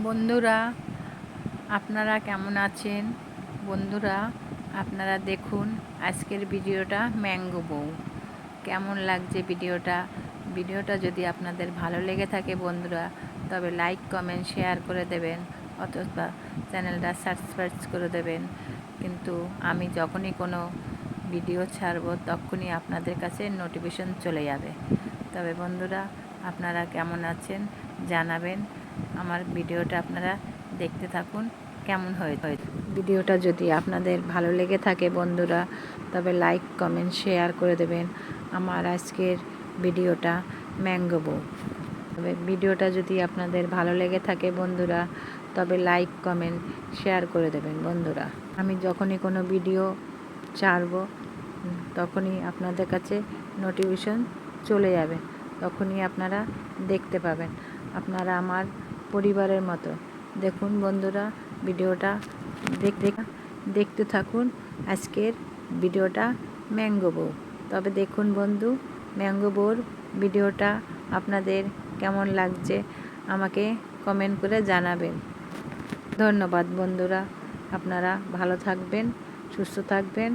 বন্ধুরা, আপনারা কেমন আছেন? বন্ধুরা, আপনারা দেখুন আজকের ভিডিওটা ম্যাঙ্গো বউ। কেমন লাগছে ভিডিওটা যদি আপনাদের ভালো লেগে থাকে বন্ধুরা, তবে লাইক কমেন্ট শেয়ার করে দেবেন, অথবা চ্যানেলটা সাবস্ক্রাইব করে দেবেন। কিন্তু আমি যখনই কোনো ভিডিও ছাড়বো তখনই আপনাদের কাছে নোটিফিকেশন চলে যাবে। তবে বন্ধুরা, আপনারা কেমন আছেন জানাবেন। আমার ভিডিওটা আপনারা দেখতে থাকুন কেমন হয়েছে। ভিডিওটা যদি আপনাদের ভালো লেগে থাকে বন্ধুরা, তবে লাইক কমেন্ট শেয়ার করে দেবেন। আমার আজকের ভিডিওটা ম্যাঙ্গো বউ। তবে ভিডিওটা যদি আপনাদের ভালো লেগে থাকে বন্ধুরা, তবে লাইক কমেন্ট শেয়ার করে দেবেন বন্ধুরা। আমি যখনই কোনো ভিডিও ছাড়বো তখনই আপনাদের কাছে নোটিফিকেশন চলে যাবে, তখনই আপনারা দেখতে পাবেন। আপনারা আমার পরিবারের মতো। দেখুন বন্ধুরা, ভিডিওটা দেখতে থাকুন আজকের ভিডিওটা ম্যাঙ্গো বউ। তবে দেখুন বন্ধু, ম্যাঙ্গো বউর ভিডিওটা আপনাদের কেমন লাগছে আমাকে কমেন্ট করে জানাবেন। ধন্যবাদ বন্ধুরা, আপনারা ভালো থাকবেন, সুস্থ থাকবেন।